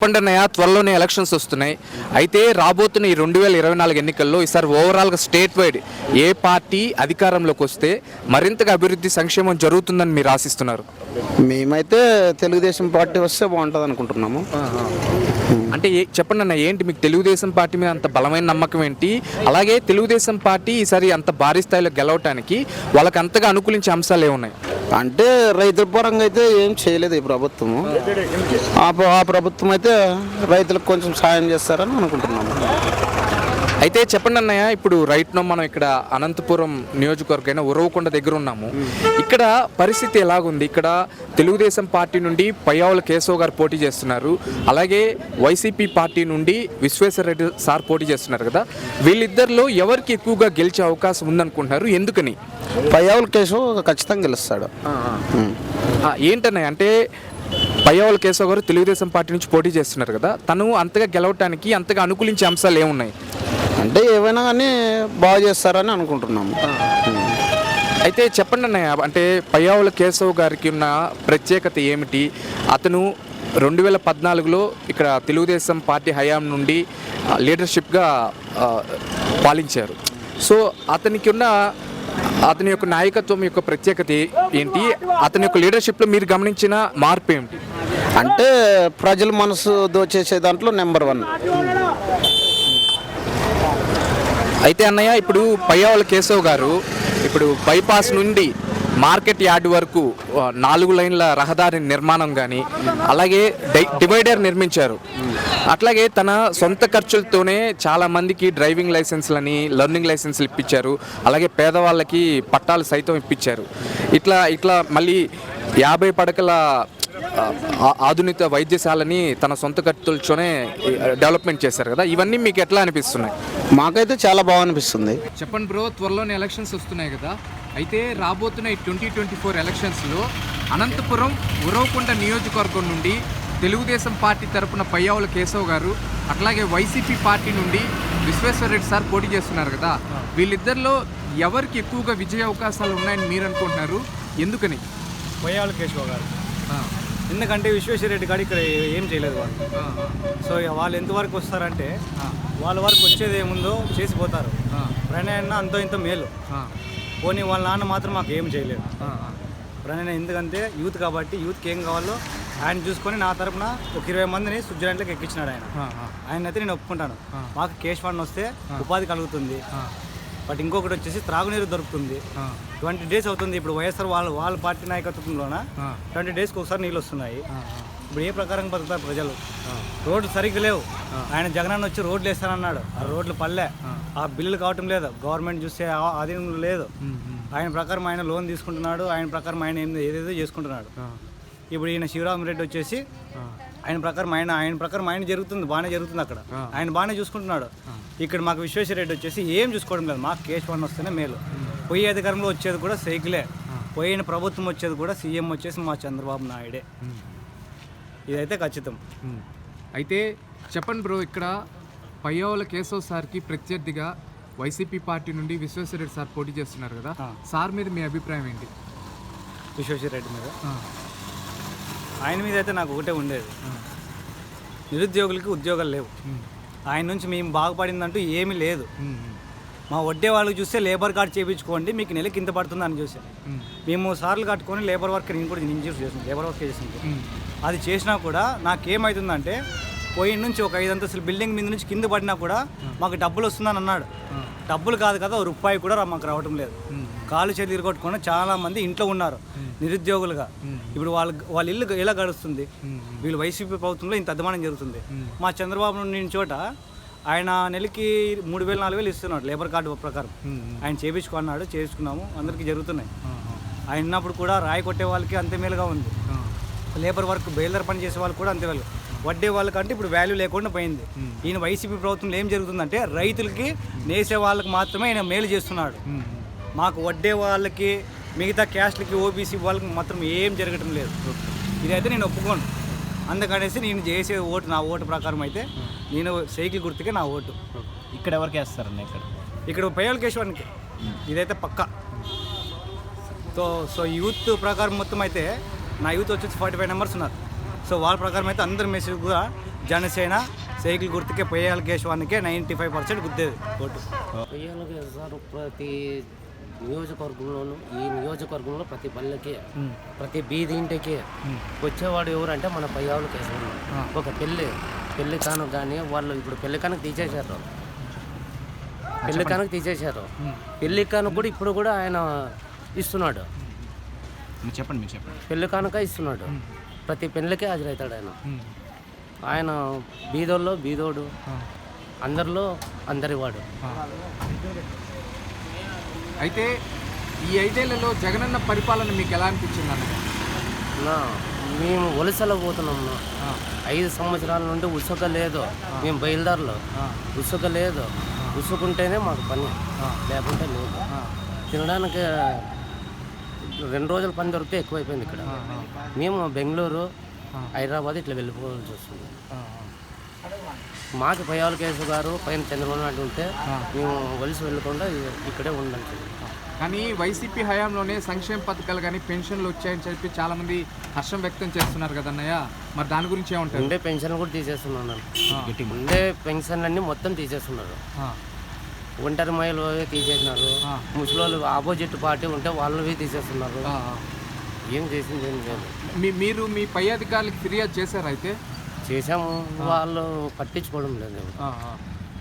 చెప్పండిన్నయ్య, త్వరలోనే ఎలక్షన్స్ వస్తున్నాయి. అయితే రాబోతున్న ఈ 2024 ఎన్నికల్లో ఈసారి ఓవరాల్గా స్టేట్ వైడ్ ఏ పార్టీ అధికారంలోకి వస్తే మరింతగా అభివృద్ధి సంక్షేమం జరుగుతుందని మీరు ఆశిస్తున్నారు? మేమైతే తెలుగుదేశం పార్టీ వస్తే బాగుంటుంది అనుకుంటున్నాము. అంటే చెప్పండి అన్న, ఏంటి మీకు తెలుగుదేశం పార్టీ మీద అంత బలమైన నమ్మకం ఏంటి? అలాగే తెలుగుదేశం పార్టీ ఈసారి అంత భారీ స్థాయిలో గెలవటానికి వాళ్ళకి అంతగా అనుకూలించే అంశాలు ఏమున్నాయి? అంటే రైతుల పరంగా అయితే ఏం చేయలేదు ఈ ప్రభుత్వము. ఆ ప్రభుత్వం అయితే రైతులకు కొంచెం సాయం చేస్తారని అనుకుంటున్నాము. అయితే చెప్పండి అన్నయ్య, ఇప్పుడు రైట్ నో మనం ఇక్కడ అనంతపురం నియోజకవర్గం ఉరవకొండ దగ్గర ఉన్నాము. ఇక్కడ పరిస్థితి ఎలాగుంది? ఇక్కడ తెలుగుదేశం పార్టీ నుండి పయ్యావుల కేశవ్ గారు పోటీ చేస్తున్నారు, అలాగే వైసీపీ పార్టీ నుండి విశ్వేశ్వరరెడ్డి సార్ పోటీ చేస్తున్నారు కదా. వీళ్ళిద్దరిలో ఎవరికి ఎక్కువగా గెలిచే అవకాశం ఉందనుకుంటున్నారు? ఎందుకని? పయ్యావుల కేశవ్ ఖచ్చితంగా గెలుస్తాడు. ఏంటన్నయ్య అంటే పయ్యావుల కేశవ్ గారు తెలుగుదేశం పార్టీ నుంచి పోటీ చేస్తున్నారు కదా, తను అంతగా గెలవటానికి అంతగా అనుకూలించే అంశాలు ఏమున్నాయి? అంటే ఏమైనా కానీ బాగా చేస్తారని అనుకుంటున్నాము. అయితే చెప్పండి అన్నయ్య, అంటే పయ్యావుల కేశవ్ గారికి ఉన్న ప్రత్యేకత ఏమిటి? అతను 2014లో ఇక్కడ తెలుగుదేశం పార్టీ హయాం నుండి లీడర్షిప్గా పాలించారు. సో అతని యొక్క నాయకత్వం యొక్క ప్రత్యేకత ఏంటి? అతని యొక్క లీడర్షిప్లో మీరు గమనించిన మార్పు ఏమిటి? అంటే ప్రజల మనసు దోచేసే దాంట్లో నెంబర్ 1. అయితే అన్నయ్య, ఇప్పుడు పయ్యావుల కేశవ్ గారు ఇప్పుడు బైపాస్ నుండి మార్కెట్ యార్డ్ వరకు 4 లైన్ల రహదారి నిర్మాణం కానీ, అలాగే డివైడర్ నిర్మించారు. అట్లాగే తన సొంత ఖర్చులతోనే చాలామందికి డ్రైవింగ్ లైసెన్స్లని, లెర్నింగ్ లైసెన్స్లు ఇప్పించారు. అలాగే పేదవాళ్ళకి పట్టాలు సైతం ఇప్పించారు. ఇట్లా మళ్ళీ 50 పడకల ఆధునిక వైద్యశాలని తన సొంత ఖర్చులతోనే డెవలప్మెంట్ చేశారు కదా. ఇవన్నీ మీకు ఎట్లా అనిపిస్తున్నాయి? మాకైతే చాలా బాగా అనిపిస్తుంది. చెప్పండి బ్రో, త్వరలోనే ఎలక్షన్స్ వస్తున్నాయి కదా. అయితే రాబోతున్న ఈ 2024 ఎలక్షన్స్లో అనంతపురం ఉరవకొండ నియోజకవర్గం నుండి తెలుగుదేశం పార్టీ తరపున పయ్యావుల కేశవ్ గారు, అట్లాగే వైసీపీ పార్టీ నుండి విశ్వేశ్వరరెడ్డి సార్ పోటీ చేస్తున్నారు కదా. వీళ్ళిద్దరిలో ఎవరికి ఎక్కువగా విజయ అవకాశాలు ఉన్నాయని మీరు అనుకుంటున్నారు? ఎందుకని? పయ్యావుల కేశవ్ గారు. ఎందుకంటే విశ్వేశ్వరరెడ్డి గారు ఇక్కడ ఏం చేయలేదు వాళ్ళు. సో వాళ్ళు ఎంతవరకు వస్తారంటే వాళ్ళ వరకు వచ్చేది ఏముందో చేసిపోతారు. ప్రణయన్న అంతో ఇంత మేలు, పోనీ వాళ్ళ నాన్న మాత్రం మాకు ఏం చేయలేదు. ప్రణయన ఎందుకంటే యూత్ కాబట్టి యూత్కి ఏం కావాలో ఆయన చూసుకొని నా తరపున ఒక 20 మందిని స్విట్జర్లాండ్లోకి ఎక్కించినాడు ఆయన అయితే నేను ఒప్పుకుంటాను. మాకు కేశవాన్ని వస్తే ఉపాధి కలుగుతుంది. బట్ ఇంకొకటి వచ్చేసి త్రాగునీరు దొరుకుతుంది. 20 డేస్ అవుతుంది ఇప్పుడు వైఎస్ఆర్ వాళ్ళ పార్టీ నాయకత్వంలోన 20 డేస్కి ఒకసారి నీళ్ళు వస్తున్నాయి. ఇప్పుడు ఏ ప్రకారంగా బతుకుతారు ప్రజలు? రోడ్లు సరిగ్గా లేవు. ఆయన జగనన్న వచ్చి రోడ్లు వేస్తానన్నాడు, ఆ రోడ్లు పల్లె, ఆ బిల్లులు కావటం లేదు. గవర్నమెంట్ చూస్తే ఆధీనం లేదు. ఆయన ప్రకారం ఆయన లోన్ తీసుకుంటున్నాడు, ఆయన ప్రకారం ఆయన ఏదేదో చేసుకుంటున్నాడు. ఇప్పుడు ఈయన శివరామరెడ్డి వచ్చేసి ఆయన ప్రకారం ఆయన జరుగుతుంది, బాగానే జరుగుతుంది. అక్కడ ఆయన బాగానే చూసుకుంటున్నాడు. ఇక్కడ మాకు విశ్వేశ్వరరెడ్డి వచ్చేసి ఏం చూసుకోవడం లేదు. మాకు కేశవాన్ని వస్తేనే మేలు. పోయే అధికారంలో వచ్చేది కూడా సైకిలే, పోయిన ప్రభుత్వం వచ్చేది కూడా సీఎం వచ్చేసి మా చంద్రబాబు నాయుడే. ఇదైతే ఖచ్చితం. అయితే చెప్పండి బ్రో, ఇక్కడ పయ్యావుల కేశవ్ సార్కి ప్రత్యర్థిగా వైసీపీ పార్టీ నుండి విశ్వేశ్వరరెడ్డి సార్ పోటీ చేస్తున్నారు కదా. సార్ మీద మీ అభిప్రాయం ఏంటి? విశ్వేశ్వరరెడ్డి మీద ఆయన మీద అయితే నాకు ఒకటే ఉండేది, నిరుద్యోగులకి ఉద్యోగాలు లేవు. ఆయన నుంచి మేము బాగుపడిందంటూ ఏమీ లేదు. మా వడ్డే వాళ్ళకి చూస్తే లేబర్ కార్డు చేయించుకోండి, మీకు నెలకి ఇంత పడుతుంది అని చూసాం. మేము సార్లు కట్టుకొని లేబర్ వర్క్ నేను కూడా చేసాను, లేబర్ వర్క్ చేసింది. అది చేసినా కూడా నాకేమవుతుందంటే పోయిన నుంచి ఒక 5 అంతస్తుల బిల్డింగ్ మీద నుంచి కింద పడినా కూడా మాకు డబ్బులు వస్తుందని అన్నాడు. డబ్బులు కాదు కదా, రూపాయి కూడా మాకు రావటం లేదు. కాలు చేతులు ఇరుగొట్టుకుని చాలామంది ఇంట్లో ఉన్నారు నిరుద్యోగులుగా. ఇప్పుడు వాళ్ళ ఇల్లు ఎలా గడుస్తుంది? వీళ్ళు వైసీపీ ప్రభుత్వంలో ఇంత అధ్వానం జరుగుతుంది. మా చంద్రబాబు నుండి చోట ఆయన నెలకి 3,000-4,000 ఇస్తున్నాడు లేబర్ కార్డు ప్రకారం. ఆయన చేయించుకున్నాడు, చేసుకున్నాము, అందరికీ జరుగుతున్నాయి. ఆయన ఉన్నప్పుడు కూడా రాయి కొట్టే వాళ్ళకి అంతే మేలుగా ఉంది. లేబర్ వర్క్ బయలుదేరి పని చేసే వాళ్ళు కూడా అంతే వాళ్ళు. వడ్డే వాళ్ళకంటే ఇప్పుడు వాల్యూ లేకుండా పోయింది. ఈయన వైసీపీ ప్రభుత్వంలో ఏం జరుగుతుందంటే రైతులకి నేసే వాళ్ళకి మాత్రమే ఆయన మేలు చేస్తున్నాడు. మాకు వడ్డే వాళ్ళకి, మిగతా క్యాస్ట్లకి, ఓబీసీ వాళ్ళకి మాత్రం ఏం జరగటం లేదు. ఇదైతే నేను ఒప్పుకోను. అందుకనేసి నేను చేసే ఓటు, నా ఓటు ప్రకారం అయితే నేను సైకిల్ గుర్తుకే నా ఓటు. ఇక్కడ ఎవరికి వేస్తారన్న? ఇక్కడ పయ్యావుల కేశవానికి ఇదైతే పక్కా. సో యూత్ ప్రకారం మొత్తం అయితే నా యూత్ వచ్చేసి 45 మెంబర్స్ ఉన్నారు. సో వాళ్ళ ప్రకారం అయితే అందరి మెసేజ్ కూడా జనసేన సైకిల్ గుర్తుకే పొయ్యాల కేశవానికే 95% గుద్దేది ఓటు. వెయ్యాలకి సార్ ప్రతి నియోజకవర్గంలోనూ ఈ నియోజకవర్గంలో ప్రతి పల్లెకి ప్రతి బీది ఇంటికి వచ్చేవాడు ఎవరంటే మన పయ్యావులు కేశవులు. ఒక పెళ్లి కానుక కానీ వాళ్ళు ఇప్పుడు పెళ్లి కానుక తీసేశారు. పెళ్లి కానుక తీసేశారు. పెళ్లి కానుక కూడా ఇప్పుడు కూడా ఆయన ఇస్తున్నాడు. మీరు చెప్పండి పెళ్లి కానుక ఇస్తున్నాడు. ప్రతి పెళ్ళికే హాజరవుతాడు ఆయన. ఆయన బీదోల్లో బీదోడు, అందరిలో అందరివాడు. అయితే ఈ 5 ఏళ్లలో జగనన్న పరిపాలన మీకు ఎలా అనిపించింది అన్న? మేము వలసలో పోతున్నాం. 5 సంవత్సరాల నుండి ఉసుక లేదు. మేము బయలుదేరలో ఉసుక లేదు. ఉసుకుంటేనే మాకు పని, లేకుంటే లేదు. తినడానికి 2 రోజుల పని దొరికితే ఎక్కువైపోయింది ఇక్కడ. మేము బెంగళూరు, హైదరాబాద్ ఇట్లా వెళ్ళిపోవాల్సి వస్తుంది. మాకు పయ్యావుల కేశవ్ గారు పైన చంద్రబాబు నాయుడు ఉంటే మేము వలస వెళ్ళకుండా ఇక్కడే ఉండాలి. కానీ వైసీపీ హయాంలోనే సంక్షేమ పథకాలు కానీ పెన్షన్లు వచ్చాయని చెప్పి చాలామంది హర్షం వ్యక్తం చేస్తున్నారు కదన్నయ్య, మరి దాని గురించి ఏమంటారు? ఉండే పెన్షన్లు కూడా తీసేస్తున్నాను. ఉండే పెన్షన్లన్నీ మొత్తం తీసేస్తున్నారు. ఒంటరి మహిళలు తీసేసినారు. ముసలి ఆపోజిట్ పార్టీ ఉంటే వాళ్ళవి తీసేస్తున్నారు. ఏం చేసింది ఏం లేదు. మీరు మీ పై అధికారులకు ఫిర్యాదు చేశారు? అయితే చేసాము, వాళ్ళు పట్టించుకోవడం లేదు.